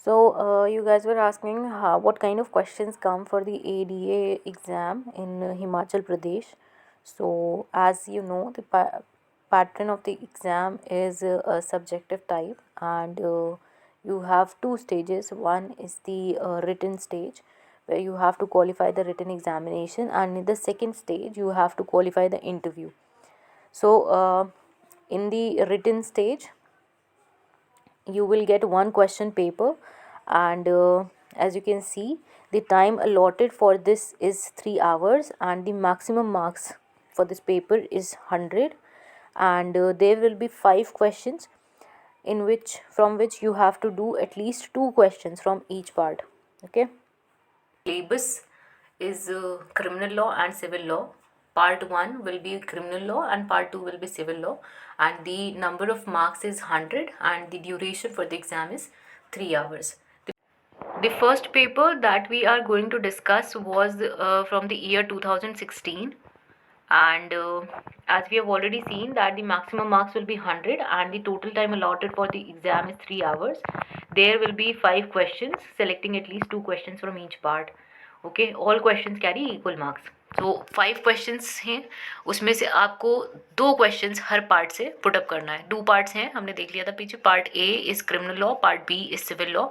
So you guys were asking what kind of questions come for the ADA exam in Himachal Pradesh. So as you know, the pattern of the exam is a subjective type, and you have two stages. One is the written stage, where you have to qualify the written examination, and in the second stage you have to qualify the interview. So in the written stage, you will get one question paper, and as you can see, the time allotted for this is 3 hours, and the maximum marks for this paper is 100. And there will be 5 questions, in which from which you have to do at least 2 questions from each part. Okay. Syllabus is criminal law and civil law. Part 1 will be criminal law and part 2 will be civil law, and the number of marks is 100 and the duration for the exam is 3 hours. The first paper that we are going to discuss was from the year 2016, and as we have already seen that the maximum marks will be 100 and the total time allotted for the exam is 3 hours. There will be 5 questions, selecting at least 2 questions from each part. Okay, all questions carry equal marks. So 5 questions हैं, उसमें से आपको 2 questions हर part से put up करना है. 2 parts हैं, हमने देख लिया था पीछे. Part A is criminal law, part B is civil law,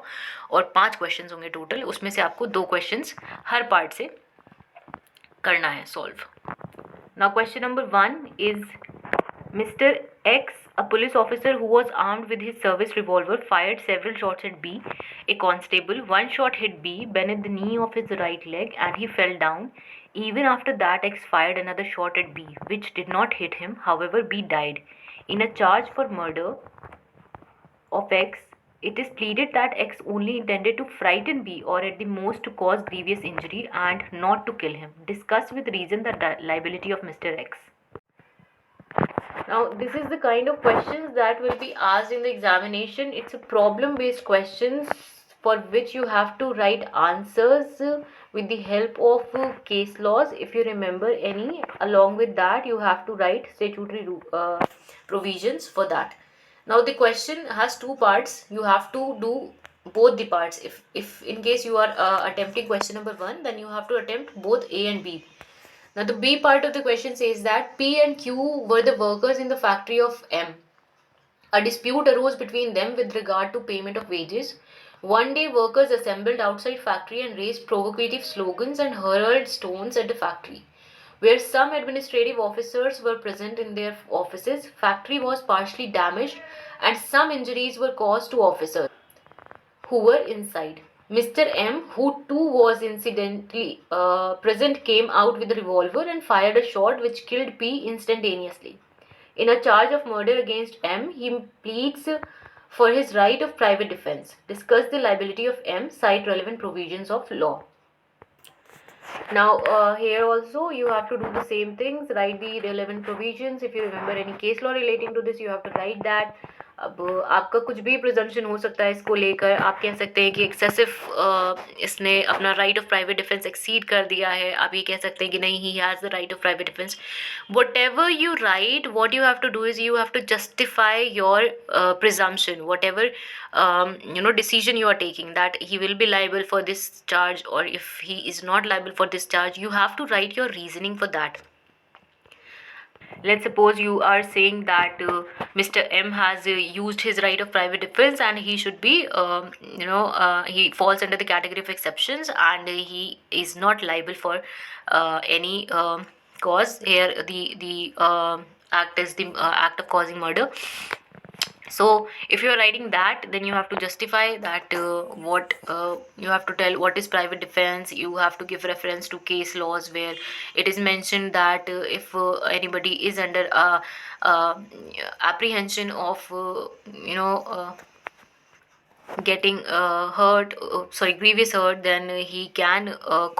और 5 questions होंगे टोटल. उसमें से आपको 2 questions हर पार्ट से करना है solve. Now question number 1 is, Mr. X, a police officer who was armed with his service revolver, fired several shots at B, a constable. One shot hit B beneath the knee of his right leg and he fell down. Even after that, X fired another shot at B, which did not hit him. However, B died. In a charge for murder of X, it is pleaded that X only intended to frighten B or at the most to cause grievous injury and not to kill him. Discuss with reason the liability of Mr. X. Now, this is the kind of questions that will be asked in the examination. It's a problem-based questions for which you have to write answers with the help of case laws, if you remember any. Along with that, you have to write statutory provisions for that. Now, the question has 2 parts. You have to do both the parts. If in case you are attempting question number 1, then you have to attempt both A and B. Now, the B part of the question says that P and Q were the workers in the factory of M. A dispute arose between them with regard to payment of wages. One day, workers assembled outside factory and raised provocative slogans and hurled stones at the factory. Where some administrative officers were present in their offices, factory was partially damaged and some injuries were caused to officers who were inside. Mr. M, who too was incidentally present, came out with a revolver and fired a shot which killed P instantaneously. In a charge of murder against M, he pleads for his right of private defense. Discuss the liability of M, cite relevant provisions of law. Now, here also you have to do the same things, write the relevant provisions. If you remember any case law relating to this, you have to write that. अब आपका कुछ भी presumption हो सकता है इसको लेकर. आप कह सकते हैं कि एक्सेसिव इसने अपना right of private defence exceed कर दिया है. आप ये कह सकते हैं कि नहीं, he has the right of private defence. Whatever you write, what you have to do is you have to justify your presumption, whatever decision you are taking, that he will be liable for this charge or if he is not liable for this charge. You have to write your reasoning for that. Let's suppose you are saying that Mr. M has used his right of private defense and he should be he falls under the category of exceptions and he is not liable for any cause. Here the act is the act of causing murder. So if you are writing that, then you have to justify that what you have to tell what is private defense. You have to give reference to case laws where it is mentioned that if anybody is under apprehension of getting grievous hurt, then he can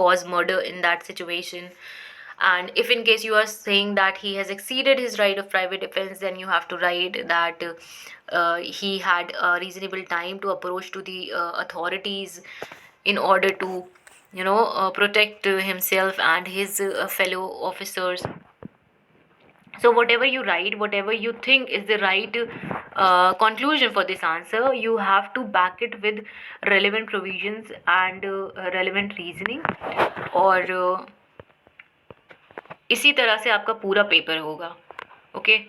cause murder in that situation. And if in case you are saying that he has exceeded his right of private defense, then you have to write that he had a reasonable time to approach to the authorities in order to protect himself and his fellow officers. So whatever you write, whatever you think is the right conclusion for this answer, you have to back it with relevant provisions and relevant reasoning, और इसी तरह से आपका पूरा paper होगा. Okay.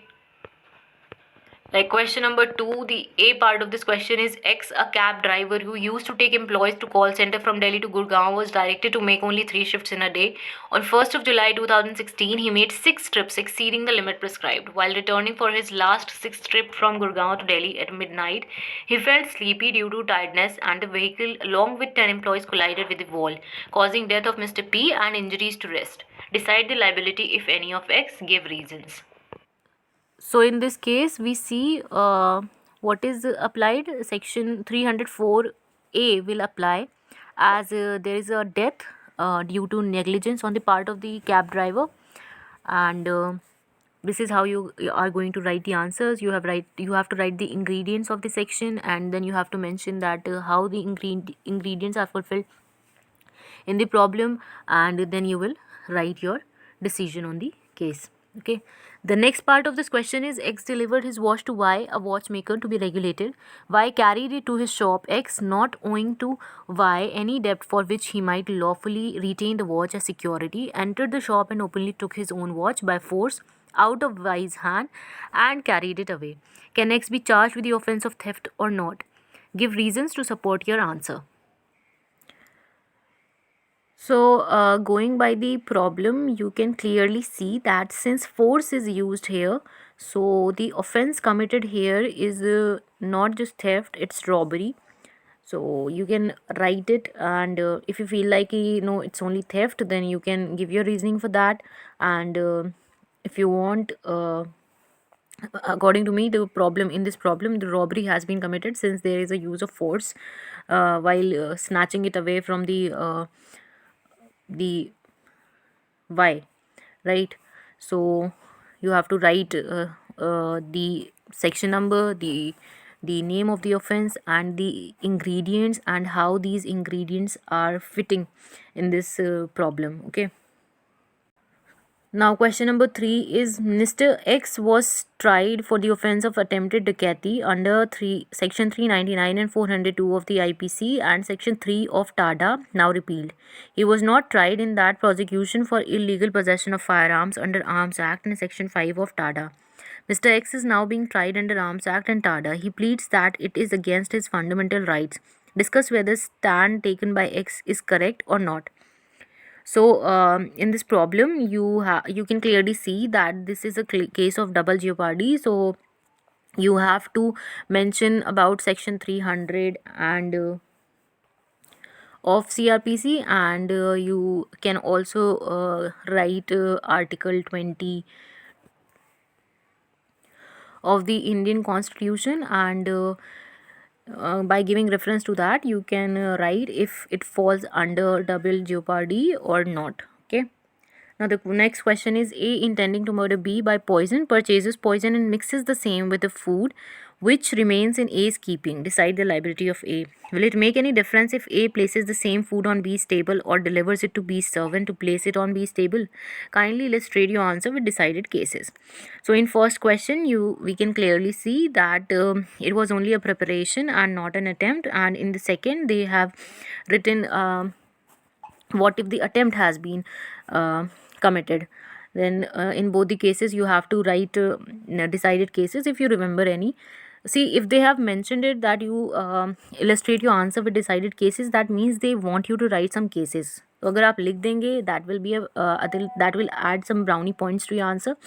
Like question number 2, the A part of this question is X, a cab driver who used to take employees to call center from Delhi to Gurgaon, was directed to make only 3 shifts in a day. On 1st of July 2016, he made 6 trips exceeding the limit prescribed. While returning for his last 6th trip from Gurgaon to Delhi at midnight, he felt sleepy due to tiredness and the vehicle along with 10 employees collided with the wall, causing death of Mr. P and injuries to rest. Decide the liability if any of X. Give reasons. So in this case we see what is applied. Section 304A will apply, as there is a death due to negligence on the part of the cab driver, and this is how you are going to write the answers. You have to write the ingredients of the section, and then you have to mention that how the ingredients are fulfilled in the problem, and then you will write your decision on the case. Okay. The next part of this question is X delivered his watch to Y, a watchmaker, to be regulated. Y carried it to his shop. X, not owing to Y any debt for which he might lawfully retain the watch as security, entered the shop and openly took his own watch by force out of Y's hand and carried it away. Can X be charged with the offense of theft or not? Give reasons to support your answer. So going by the problem, you can clearly see that since force is used here, so the offense committed here is not just theft, it's robbery. So you can write it, and if you feel like it's only theft, then you can give your reasoning for that. And if you want, according to me, the problem in this problem, the robbery has been committed since there is a use of force while snatching it away from the Y, right? So you have to write the section number, the name of the offense, and the ingredients, and how these ingredients are fitting in this problem. Okay. Now question number 3 is Mr. X was tried for the offence of attempted dacoity under section 399 and 402 of the IPC and section 3 of TADA, now repealed. He was not tried in that prosecution for illegal possession of firearms under Arms Act and section 5 of TADA. Mr. X is now being tried under Arms Act and TADA. He pleads that it is against his fundamental rights. Discuss whether stand taken by X is correct or not. So in this problem, you can clearly see that this is a case of double jeopardy. So you have to mention about section 300 and of CRPC, and you can also write article 20 of the Indian Constitution, and by giving reference to that, you can write if it falls under double jeopardy or not. Okay. Now the next question is A, intending to murder B by poison, purchases poison and mixes the same with the food which remains in A's keeping. Decide the liability of A. Will it make any difference if A places the same food on B's table or delivers it to B's servant to place it on B's table? Kindly illustrate your answer with decided cases. So in first question, we can clearly see that it was only a preparation and not an attempt, and in the second they have written what if the attempt has been committed. Then in both the cases you have to write decided cases if you remember any. See, if they have mentioned it that you illustrate your answer with decided cases, that means they want you to write some cases. तो अगर आप लिख देंगे that will add some brownie points to your answer.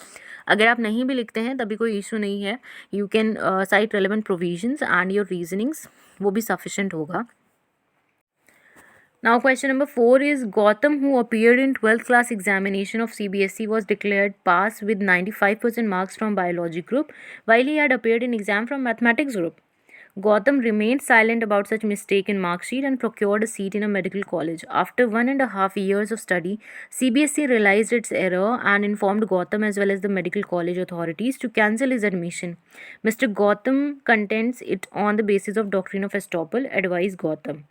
अगर आप नहीं भी लिखते हैं तभी कोई issue नहीं है. You can cite relevant provisions and your reasonings वो भी sufficient होगा. Now question number 4 is Gautam, who appeared in 12th class examination of CBSE, was declared pass with 95% marks from biology group while he had appeared in exam from mathematics group. Gautam remained silent about such mistake in mark sheet and procured a seat in a medical college. After 1.5 years of study, CBSE realized its error and informed Gautam as well as the medical college authorities to cancel his admission. Mr. Gautam contends it on the basis of doctrine of estoppel. Advise Gautam.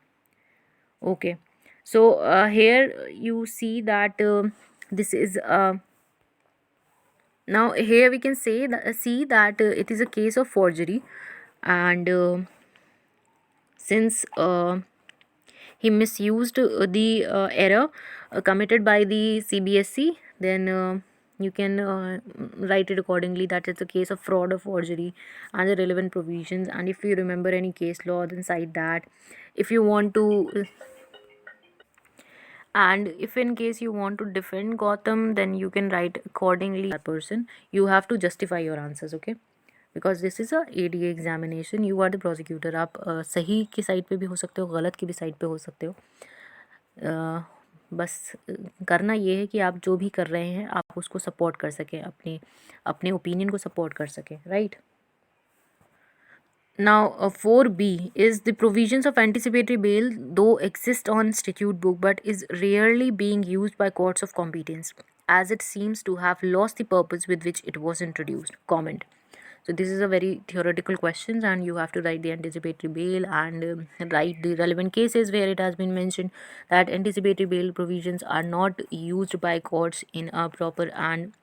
Okay, so here you see that this is Now here we can see that it is a case of forgery, and since he misused the error committed by the CBSE, then you can write it accordingly that it's a case of fraud or forgery and the relevant provisions. And if you remember any case law, then cite that. If you want to, and if in case you want to defend Gotham, then you can write accordingly that person. You have to justify your answers, okay? Because this is a ADA examination. You are the prosecutor. आप सही की side पे भी हो सकते हो, गलत की भी साइड पे हो सकते हो. बस करना ये है कि आप जो भी कर रहे हैं आप उसको सपोर्ट कर सकें, अपने अपने ओपिनियन को सपोर्ट कर सकें, right. Now, 4B is the provisions of anticipatory bail, though exist on statute book, but is rarely being used by courts of competence, as it seems to have lost the purpose with which it was introduced. Comment. So this is a very theoretical questions, and you have to write the anticipatory bail and write the relevant cases where it has been mentioned that anticipatory bail provisions are not used by courts in a proper and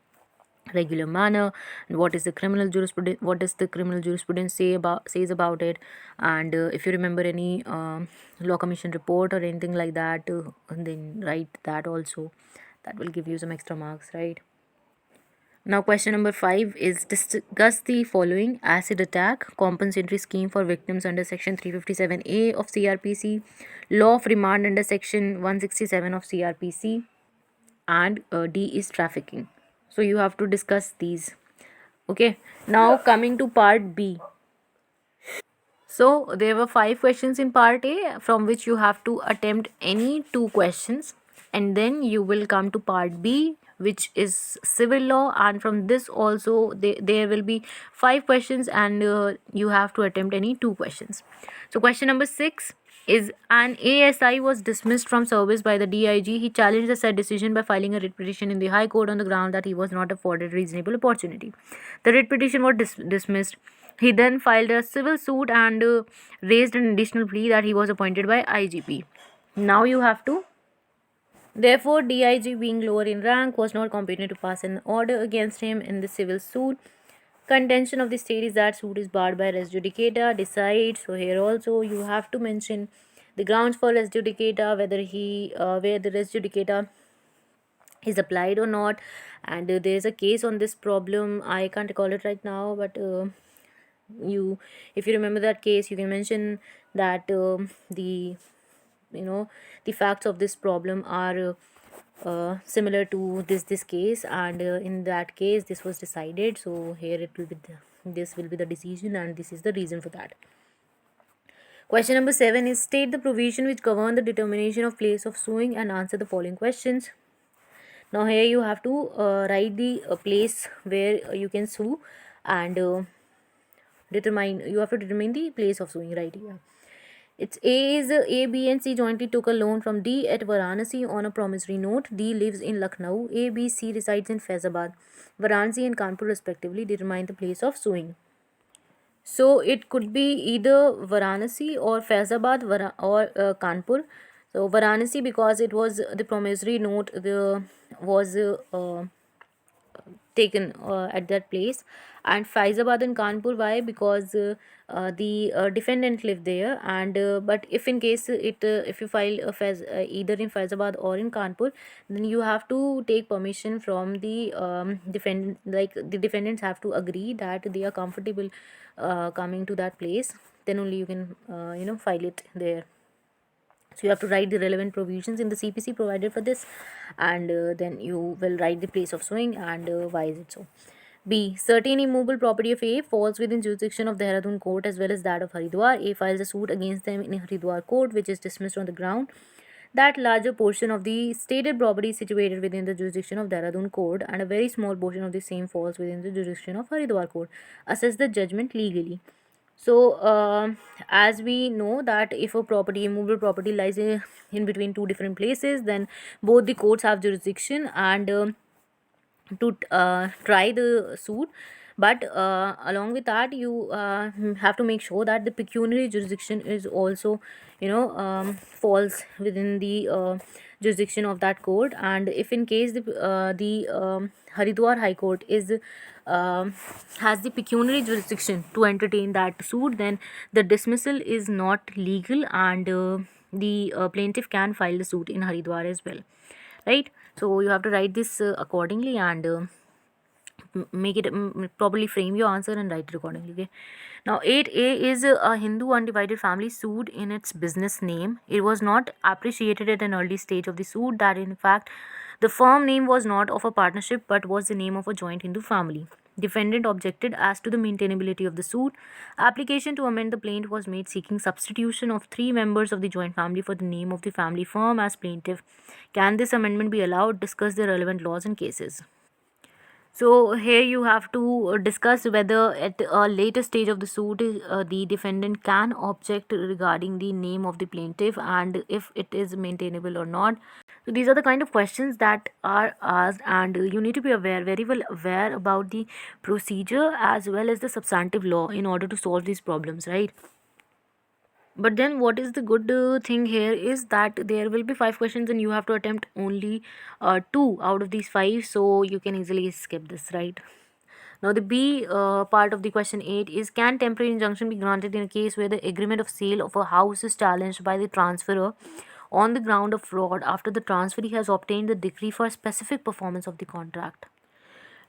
regular manner, and what is the criminal jurisprudence, what does the criminal jurisprudence says about it. And if you remember any law commission report or anything like that, then write that also. That will give you some extra marks, right? Now, question number 5 is discuss the following: acid attack, compensatory scheme for victims under section 357A of CRPC, law of remand under section 167 of CRPC, and D is trafficking. So, you have to discuss these. Okay, now coming to part B. So there were 5 questions in part A, from which you have to attempt any 2 questions, and then you will come to part B, which is civil law, and from this also there will be 5 questions, and you have to attempt any 2 questions. So question number 6 is: an ASI was dismissed from service by the DIG. He challenged the said decision by filing a writ petition in the High Court on the ground that he was not afforded reasonable opportunity. The writ petition was dismissed. He then filed a civil suit and raised an additional plea that he was appointed by IGP. Now you have to. Therefore, DIG, being lower in rank, was not competent to pass an order against him in the civil suit. Contention of the state is that suit is barred by res judicata. Decide. So here also you have to mention the grounds for res judicata, where the res judicata is applied or not. And there is a case on this problem. I can't recall it right now, but you if you remember that case, you can mention that the the facts of this problem are similar to this case, and in that case this was decided. So here it will be this will be the decision, and this is the reason for that. Question number 7 is: state the provision which govern the determination of place of suing and answer the following questions. Now here you have to write the place where you can sue, and you have to determine the place of suing, right? Yeah. It's A is A, B, and C jointly took a loan from D at Varanasi on a promissory note. D lives in Lucknow. A, B, C resides in Faizabad, Varanasi, and Kanpur respectively. Determine the place of suing. So it could be either Varanasi or Faizabad or Kanpur. So Varanasi, because it was the promissory note was taken at that place, and Faizabad and Kanpur. Why? Because the defendant lived there, and but if in case if you file either in Faizabad or in Kanpur, then you have to take permission from the defendant. Like the defendants have to agree that they are comfortable coming to that place. Then only you can file it there. So you have to write the relevant provisions in the CPC provided for this, and then you will write the place of suing and why is it so. B. Certain immovable property of A falls within jurisdiction of the Dehradun court as well as that of Haridwar. A files a suit against them in Haridwar court, which is dismissed on the ground that larger portion of the stated property is situated within the jurisdiction of Dehradun court, and a very small portion of the same falls within the jurisdiction of Haridwar court. Assess the judgment legally. So, as we know that if a property, immovable property, lies in between two different places, then both the courts have jurisdiction and to try the suit. But along with that, you have to make sure that the pecuniary jurisdiction is also, falls within the jurisdiction of that court. And if in case the Haridwar High Court is um, has the pecuniary jurisdiction to entertain that suit, then the dismissal is not legal, and the plaintiff can file the suit in Haridwar as well, right? So you have to write this accordingly, and make it properly, frame your answer and write it accordingly. Okay. Now 8A is a Hindu undivided family sued in its business name. It was not appreciated at an early stage of the suit that in fact the firm name was not of a partnership but was the name of a joint Hindu family. Defendant objected as to the maintainability of the suit. Application to amend the plaint was made seeking substitution of three members of the joint family for the name of the family firm as plaintiff. Can this amendment be allowed? Discuss the relevant laws and cases. So here you have to discuss whether at a later stage of the suit the defendant can object regarding the name of the plaintiff and if it is maintainable or not. So these are the kind of questions that are asked, and you need to be very well aware about the procedure as well as the substantive law in order to solve these problems, right? But then what is the good thing here is that there will be 5 questions and you have to attempt only 2 out of these 5, so you can easily skip this, right? Now the B part of the question 8 is, can temporary injunction be granted in a case where the agreement of sale of a house is challenged by the transferor on the ground of fraud after the transferee has obtained the decree for specific performance of the contract?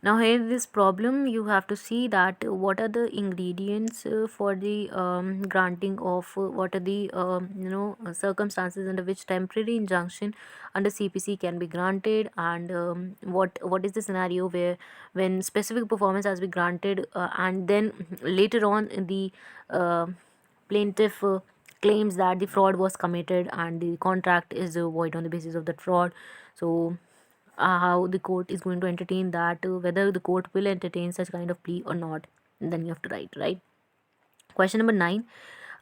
Now here this problem, you have to see that what are the ingredients for the granting of what are the circumstances under which temporary injunction under CPC can be granted, and what is the scenario where when specific performance has been granted and then later on the uh, plaintiff claims that the fraud was committed and the contract is void on the basis of that fraud. So how the court is going to entertain that, whether the court will entertain such kind of plea or not, then you have to write, right? Question number 9.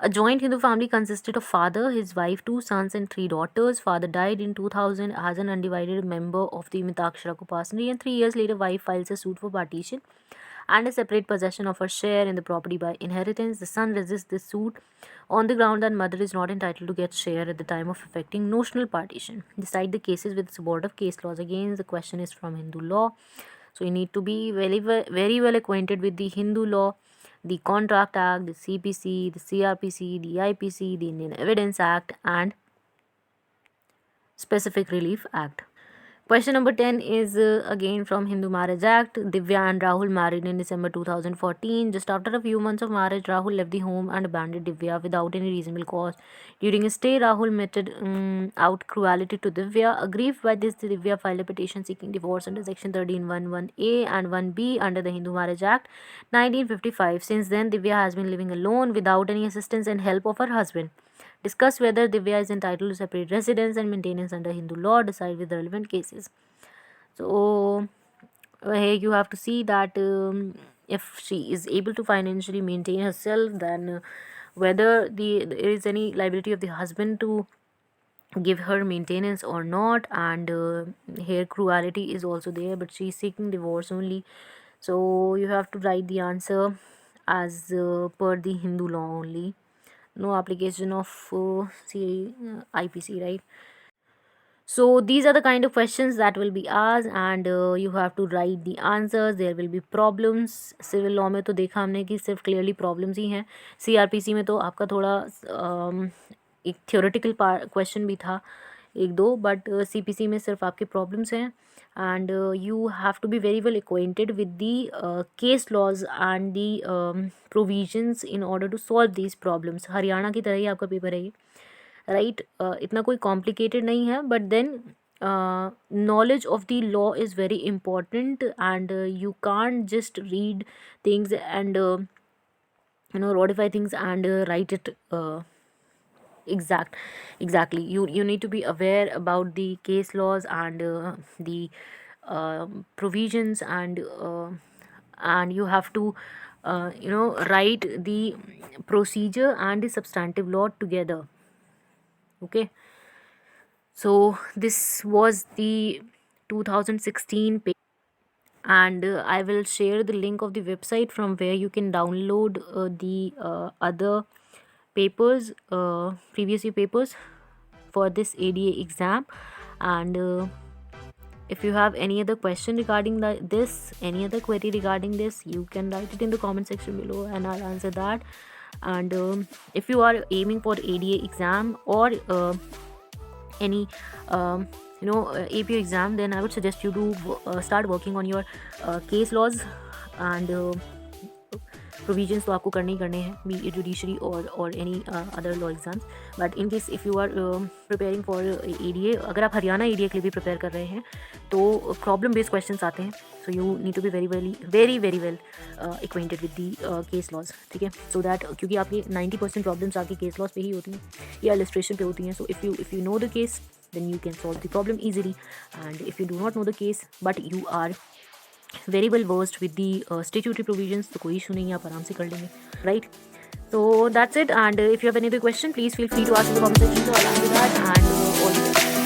A joint Hindu family consisted of father, his wife, 2 sons and 3 daughters. Father died in 2000 as an undivided member of the Mitakshara Upasana, and 3 years later wife files a suit for partition and a separate possession of her share in the property by inheritance. The son resists this suit on the ground that mother is not entitled to get share at the time of effecting notional partition. Decide the cases with support of case laws. Again, the question is from Hindu law, so you need to be very well acquainted with the Hindu law, the Contract Act, the CPC, the CRPC, the IPC, the Indian Evidence Act, and Specific Relief Act. Question number 10 is again from Hindu Marriage Act. Divya and Rahul married in December 2014. Just after a few months of marriage, Rahul left the home and abandoned Divya without any reasonable cause. During his stay, Rahul meted out cruelty to Divya. Aggrieved by this, Divya filed a petition seeking divorce under Section 13(1)(1)(a) and 1(b) under the Hindu Marriage Act 1955. Since then, Divya has been living alone without any assistance and help of her husband. Discuss whether Divya is entitled to separate residence and maintenance under Hindu law. Decide with the relevant cases. So here you have to see that if she is able to financially maintain herself, then whether there is any liability of the husband to give her maintenance or not, and here cruelty is also there, but she is seeking divorce only. So you have to write the answer as per the Hindu law only. No application of IPC, right? So these are the kind of questions that will be asked, and you have to write the answers. There will be problems. Civil law में तो देखा हमने कि सिर्फ clearly problems ही हैं. CRPC में तो आपका थोड़ा एक थियोरेटिकल क्वेश्चन भी था एक दो, बट CPC में सिर्फ आपके प्रॉब्लम्स हैं, and you have to be very well acquainted with the case laws and the provisions in order to solve these problems. Haryana की तरह ही आपका पेपर है ये, राइट? इतना कोई कॉम्प्लिकेटेड नहीं है, but then knowledge of the law is very important, and you can't just read things and ratify things and write it exactly. You need to be aware about the case laws and the provisions, and you have to write the procedure and the substantive law together. Okay, so this was the 2016 and I will share the link of the website from where you can download the other papers, previous year papers for this ADA exam. And if you have any other question regarding this, any other query regarding this, you can write it in the comment section below and I'll answer that. And if you are aiming for ADA exam or any APO exam, then I would suggest you to start working on your case laws and provisions. तो आपको करने ही करने हैं, be it judiciary or any other law exams. But in case if you are preparing for ADA, अगर आप Haryana ADA के लिए भी प्रिपेयर कर रहे हैं तो प्रॉब्लम बेस्ड क्वेश्चंस आते हैं. So you need to be very well acquainted with the case laws. ठीक है, सो दैट क्योंकि आपकी 90% प्रॉब्लम्स आपकी केस लॉज पे ही होती हैं या इलस्ट्रेशन पे होती हैं. So if you know the case, then you can solve the problem easily. And if you do not know the case but you are very well versed with the statutory provisions, तो कोई issue नहीं है, आप आराम से कर लेंगे, right? So that's it. And if you have any other question, please feel free to ask in the comment section. So I'll answer that. And all the best.